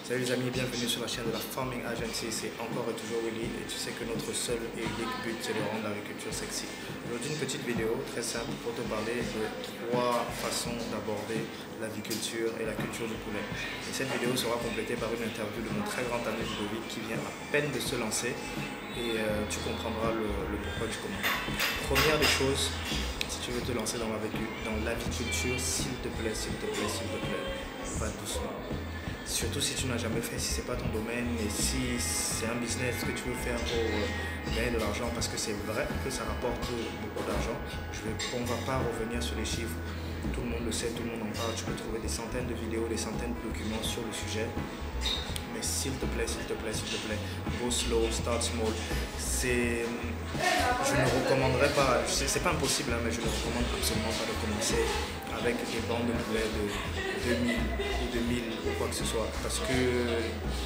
Salut les amis, bienvenue sur la chaîne de la Farming Agency, c'est encore et toujours Willy et tu sais que notre seul et unique but c'est de rendre l'agriculture sexy. Aujourd'hui une petite vidéo très simple pour te parler de 3 façons d'aborder l'aviculture et la culture du poulet. Et cette vidéo sera complétée par une interview de mon très grand ami Ludovic qui vient à peine de se lancer et tu comprendras le pourquoi du comment. Première des choses, si tu veux te lancer dans l'aviculture, s'il te plaît, va doucement. Surtout si tu n'as jamais fait, si ce n'est pas ton domaine et si c'est un business que tu veux faire pour gagner de l'argent, parce que c'est vrai que ça rapporte beaucoup d'argent. On ne va pas revenir sur les chiffres, tout le monde le sait, tout le monde en parle, tu peux trouver des centaines de vidéos, des centaines de documents sur le sujet. Mais s'il te plaît, go slow, start small. Je ne recommanderais pas, c'est pas impossible, hein, mais je ne recommande absolument pas de commencer avec des bancs de poulet de 2000 ou 2000 ou quoi que ce soit, parce que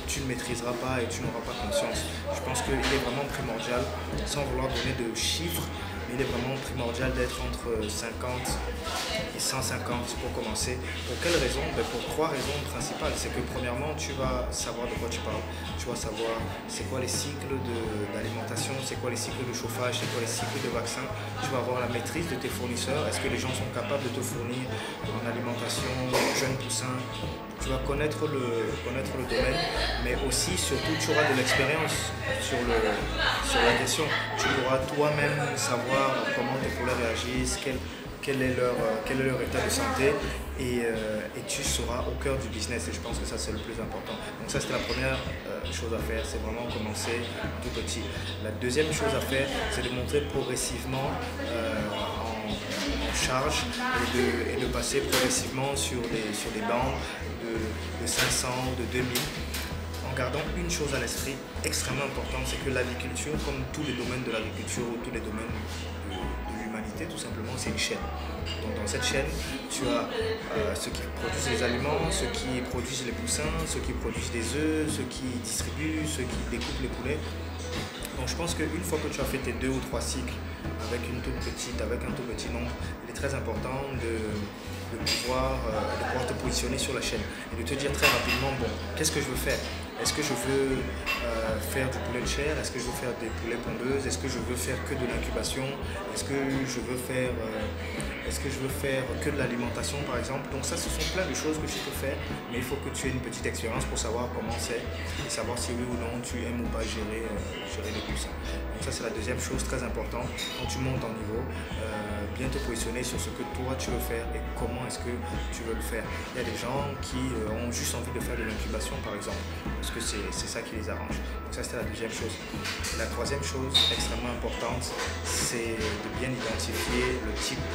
tu ne maîtriseras pas et tu n'auras pas conscience. Je pense qu'il est vraiment primordial, sans vouloir donner de chiffres, mais il est vraiment primordial d'être entre 50 et 150 pour commencer. Pour quelles raisons? Pour 3 raisons principales. C'est que premièrement, tu vas savoir de quoi tu parles. Tu vas savoir c'est quoi les cycles d'alimentation, c'est quoi les cycles de chauffage, c'est quoi les cycles de vaccins. Tu vas avoir la maîtrise de tes fournisseurs. Est-ce que les gens sont capables de te fournir en alimentation, jeunes poussins? Tu vas connaître le domaine, mais aussi, surtout, tu auras de l'expérience sur la question. Tu pourras toi-même savoir comment tes poulets réagissent, quel est leur état de santé et tu seras au cœur du business et je pense que ça c'est le plus important. Donc ça c'est la première chose à faire, c'est vraiment commencer tout petit. La deuxième chose à faire, c'est de monter progressivement en charge et de passer progressivement sur des bandes de 500, de 2000. En gardant une chose à l'esprit extrêmement importante, c'est que l'aviculture, comme tous les domaines de l'agriculture ou tous les domaines de l'humanité, tout simplement, c'est une chaîne. Donc dans cette chaîne, tu as ceux qui produisent les aliments, ceux qui produisent les poussins, ceux qui produisent des œufs, ceux qui distribuent, ceux qui découpent les poulets. Donc je pense qu'une fois que tu as fait tes 2 ou 3 cycles avec un tout petit nombre, il est très important de pouvoir te positionner sur la chaîne et de te dire très rapidement, bon, qu'est-ce que je veux faire? Est-ce que je veux faire du poulet de chair? Est-ce que je veux faire des poulets pondeuses? Est-ce que je veux faire que de l'incubation? Est-ce que je veux faire que de l'alimentation par exemple? Donc ça, ce sont plein de choses que tu peux faire, mais il faut que tu aies une petite expérience pour savoir comment c'est et savoir si oui ou non tu aimes ou pas gérer les poussins. Donc ça, c'est la deuxième chose très importante. Quand tu montes en niveau, bien te positionner sur ce que toi tu veux faire et comment est-ce que tu veux le faire. Il y a des gens qui ont juste envie de faire de l'incubation par exemple, parce que c'est ça qui les arrange. Donc ça, c'était la deuxième chose. La troisième chose extrêmement importante, c'est de bien identifier le type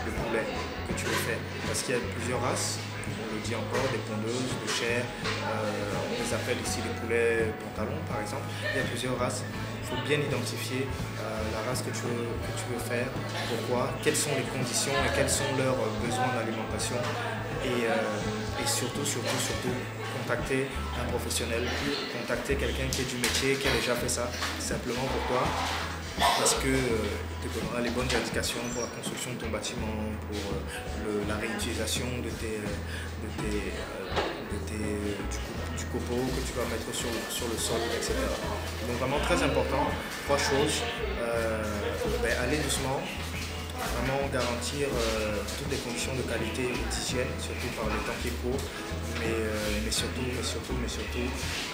de poulet que tu veux faire, parce qu'il y a plusieurs races. On le dit encore, des pondeuses de chair, on les appelle ici les poulets pantalons par exemple. Il y a plusieurs races. Il faut bien identifier la race que tu veux faire, pourquoi, quelles sont les conditions et quels sont leurs besoins d'alimentation et surtout contacter un professionnel, contacter quelqu'un qui est du métier, qui a déjà fait ça. Simplement pourquoi? Parce que tu donneras les bonnes indications pour la construction de ton bâtiment, pour la réutilisation du copeau que tu vas mettre sur le sol, etc. Donc vraiment très important, 3 choses, aller doucement, vraiment garantir toutes les conditions de qualité et d'hygiène, surtout par le temps qui court, mais surtout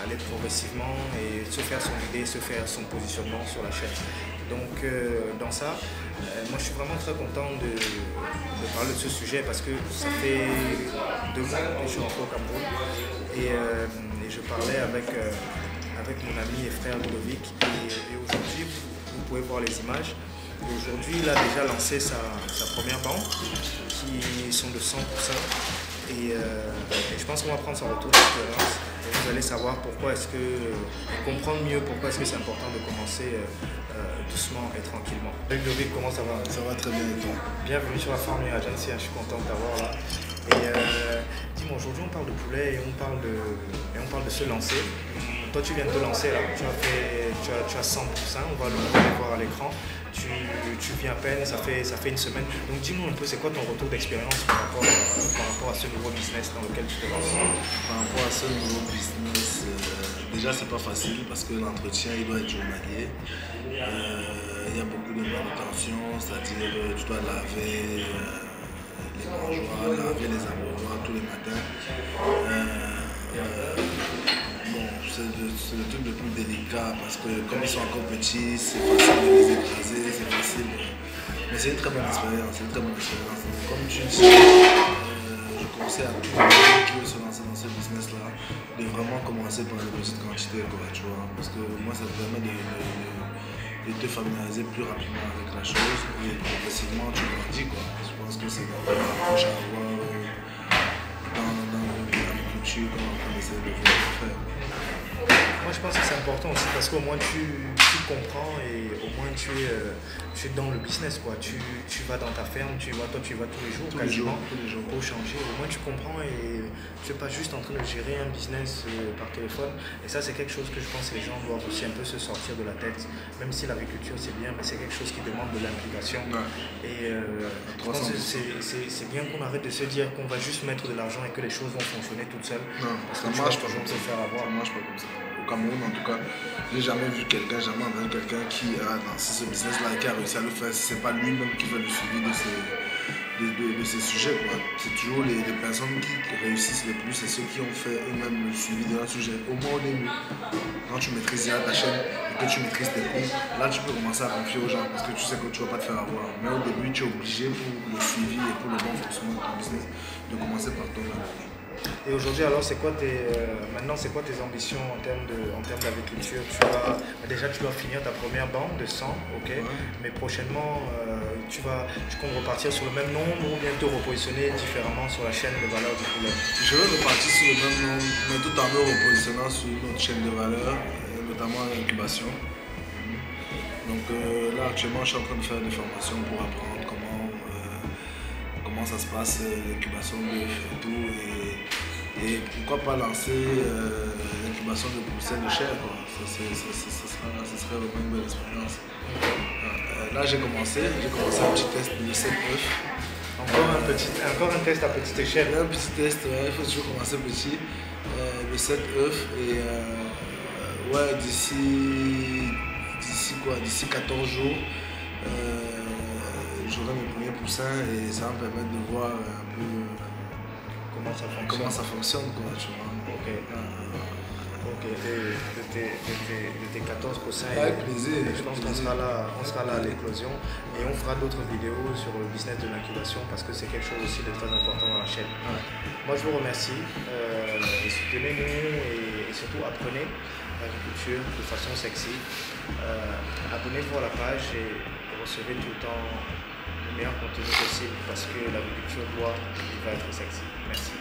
aller progressivement et se faire son idée, se faire son positionnement sur la chaîne. Donc dans ça, moi je suis vraiment très content de parler de ce sujet parce que ça fait 2 mois que je suis rentré au Cameroun et je parlais avec mon ami et frère Ludovic et aujourd'hui vous pouvez voir les images. Aujourd'hui, il a déjà lancé sa première banque qui sont de 100%. Et je pense qu'on va prendre son retour d'expérience et vous allez savoir pourquoi est-ce que, comprendre mieux pourquoi est-ce que c'est important de commencer doucement et tranquillement. Salut Ludovic, comment ça va? Ça va très bien et toi? Bienvenue sur la Farming Agency, je suis content de t'avoir là. Et dis-moi, aujourd'hui on parle de poulet et on parle de se lancer. toi tu viens de te lancer là, tu as 100%, on va le voir à l'écran. Tu viens à peine, ça fait une semaine. Donc dis-nous un peu, c'est quoi ton retour d'expérience par rapport à ce nouveau business dans lequel tu te lances? Par rapport à ce nouveau business, déjà c'est pas facile parce que l'entretien il doit être journalier. Il y a beaucoup de manutention, c'est-à-dire tu dois laver les mangeoires, laver les abreuvoirs tous les matins. Bon, c'est le truc le plus délicat parce que comme ils sont encore petits, c'est facile de les écraser, c'est facile. Mais c'est une très bonne expérience, c'est une très bonne expérience. Donc, comme tu dis, je conseille à tout le monde qui veut se lancer dans ce business-là de vraiment commencer par les petites quantités, quoi, tu vois. Parce que moi, ça te permet de te familiariser plus rapidement avec la chose et progressivement tu grandis, quoi. Je pense que c'est une bonne approche à avoir dans l'agriculture quand on essaie de faire. Moi je pense que c'est important aussi parce qu'au moins tu comprends et au moins tu es dans le business quoi. Tu vas dans ta ferme, tu y vas tous les jours quasiment pour changer. Au moins tu comprends et tu n'es pas juste en train de gérer un business par téléphone. Et ça c'est quelque chose que je pense que les gens doivent aussi un peu se sortir de la tête. Même si l'agriculture c'est bien, mais c'est quelque chose qui demande de l'implication. Ouais. Et je pense que c'est bien qu'on arrête de se dire qu'on va juste mettre de l'argent et que les choses vont fonctionner toutes seules. Non, parce que ça marche pas comme ça. Ça marche pas comme ça. Au Cameroun, en tout cas, j'ai jamais vu quelqu'un, jamais entendu quelqu'un qui a lancé ce business-là et qui a réussi à le faire. Si c'est pas lui-même qui fait le suivi de ces sujets, quoi. C'est toujours les personnes qui réussissent le plus, c'est ceux qui ont fait eux-mêmes le suivi de leur sujet. Au moins au début, quand tu maîtrises ta chaîne et que tu maîtrises tes coûts, là tu peux commencer à confier aux gens parce que tu sais que tu ne vas pas te faire avoir. Mais au début, tu es obligé pour le suivi et pour le bon fonctionnement de ton business de commencer par toi-même. Et aujourd'hui, alors, maintenant, c'est quoi tes ambitions en termes d'agriculture? Déjà, tu dois finir ta première bande de 100, ok? Ouais. Mais prochainement, tu comptes repartir sur le même nombre ou bien te repositionner différemment sur la chaîne de valeur du poulet? Je vais repartir sur le même nombre, mais tout en me repositionnant sur une autre chaîne de valeur, notamment l'incubation. Donc là, actuellement, je suis en train de faire des formations pour apprendre comment ça se passe, l'incubation de et tout. Et pourquoi pas lancer l'incubation de poussins de chair, quoi. Ce serait vraiment une belle expérience. Là j'ai commencé un petit test de 7 œufs. Encore un test à petite échelle. Un petit test, ouais, il faut toujours commencer petit. De 7 œufs et ouais, d'ici 14 jours, j'aurai mes premiers poussins et ça va me permettre de voir un peu comment ça fonctionne, quoi, tu vois. Ok. Ok, de tes 14 poussins. Avec plaisir. Je pense qu'on sera là à l'éclosion et on fera d'autres vidéos sur le business de l'incubation parce que c'est quelque chose aussi de très important dans la chaîne. Ouais. Moi je vous remercie. Soutenez-nous et surtout apprenez l'agriculture de façon sexy. Abonnez-vous à la page et recevez tout le temps le meilleur contenu possible parce que l'agriculture va être sexy. Merci.